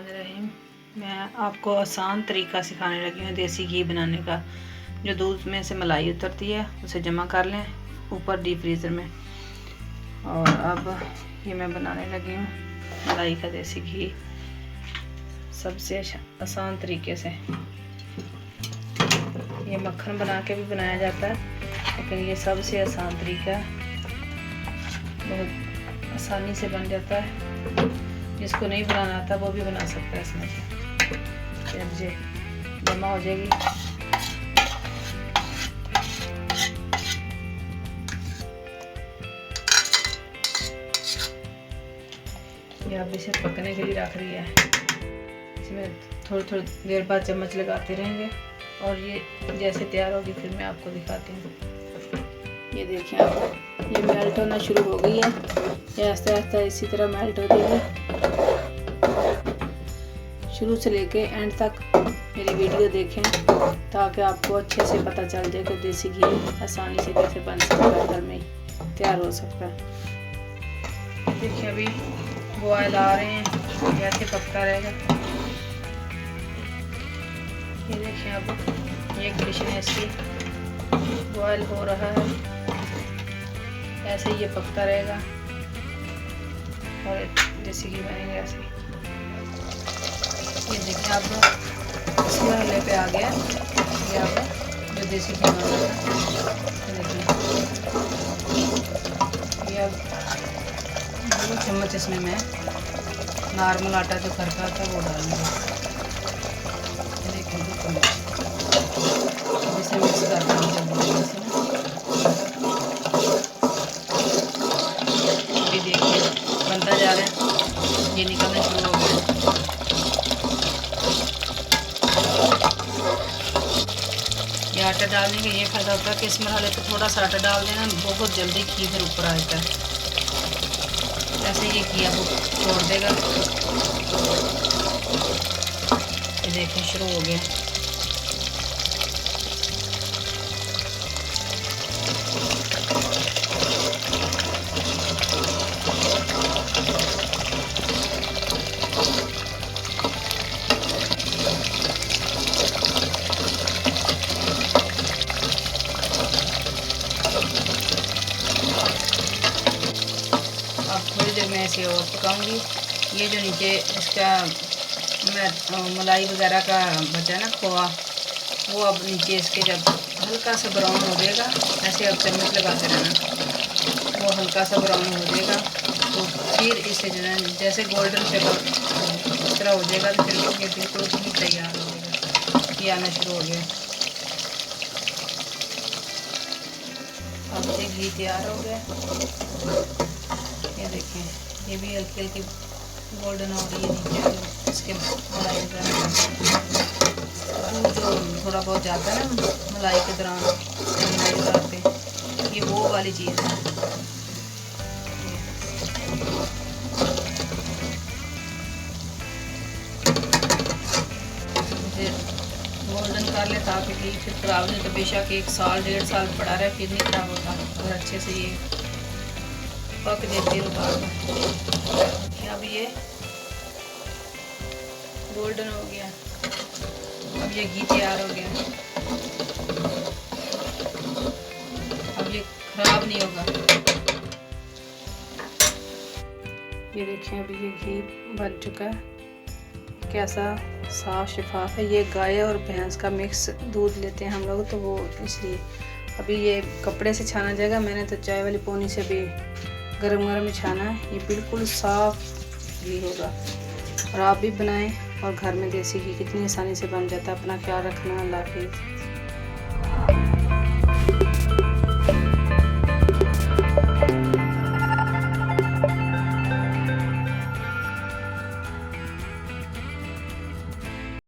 बिस्मिल्लाहिर्रहमानिर्रहीम। मैं आपको आसान तरीका सिखाने लगी हूँ देसी घी बनाने का। जो दूध में से मलाई उतरती है उसे जमा कर लें ऊपर डीप फ्रीज़र में। और अब ये मैं बनाने लगी हूँ मलाई का देसी घी सबसे आसान तरीके से। ये मक्खन बना के भी बनाया जाता है, लेकिन ये सबसे आसान तरीका है, बहुत आसानी से बन जाता है। जिसको नहीं बनाना आता वो भी बना सकता है इसमें से। जब ये जमा हो जाएगी ये अब इसे पकने के लिए रख दिया है। इसमें थोड़ी देर बाद चम्मच लगाते रहेंगे और ये जैसे तैयार होगी फिर मैं आपको दिखाती हूँ। ये देखिए आप, ये मेल्ट होना शुरू हो गई है। ये आस्ते आस्ते इसी तरह मेल्ट हो जाएगी। शुरू से लेके एंड तक मेरी वीडियो देखें ताकि आपको अच्छे से पता चल जाए कि देसी घी आसानी से कैसे बन सकता है, घर में तैयार हो सकता है। देखिए अभी बॉयल आ रहे हैं, कैसे पकता रहेगा। ये देखिए अब ये कंडीशन है इसकी, बॉयल हो रहा है, ऐसे ही ये पकता रहेगा और देसी घी बनेगा ऐसे। ये देखिए अब इस मरहले पे आ गया ये अब जो देसी घी बना है। देखिए ये अब 2 चम्मच इसमें मैं नॉर्मल आटा जो घर का था वो डालूंगा। देखिए 2 चम्मच जिसे मिक्स कर देंगे। अभी देखिए बनता जा रहा है, ये निकलना शुरू हो गया। ये आटा डालने का ये फायदा होता है कि इस मरहले पे थोड़ा सा आटा डाल देना, बहुत जल्दी घी फिर ऊपर आ जाता है। ऐसे ये घी अब छोड़ देगा। ये देखिए शुरू हो गया। अब थोड़ी देर में इसे और पकाऊंगी। ये जो नीचे इसका मलाई वगैरह का बचा ना खोआ, वो अब नीचे इसके जब हल्का सा ब्राउन हो जाएगा, ऐसे अब चम्मच लगाते रहना, वो हल्का सा ब्राउन हो जाएगा तो फिर इसे जो है जैसे गोल्डन कलर इस तरह हो जाएगा तो फिर ये बिल्कुल ही तैयार हो जाएगा। ये आना शुरू हो गया। अब ये घी तैयार हो गया। ये देखिए ये भी हल्की हल्की गोल्डन हो रही है नीचे इसके मलाई जो थोड़ा बहुत जाता है ना मलाई के दौरान, मलाई उतारते, ये वो वाली चीज़ है। गोल्डन कर ले ताकि घी फिर खराब नहीं, तो बेशक 1 साल 1.5 साल पड़ा रहे फिर नहीं खराब होता अगर अच्छे से ये पक देती है उतार में। अब ये गोल्डन हो गया, अब ये घी तैयार हो गया, अब ये खराब नहीं होगा। ये देखें अभी ये घी बन चुका है, कैसा साफ शफाफ है। ये गाय और भैंस का मिक्स दूध लेते हैं हम लोग, तो वो इसलिए अभी ये कपड़े से छाना जाएगा। मैंने तो चाय वाली पोनी से भी गरम गरम ही छाना है। ये बिल्कुल साफ घी होगा और आप भी बनाएं और घर में देसी घी कितनी आसानी से बन जाता है। अपना ख्याल रखना। अल्लाह हाफिज़।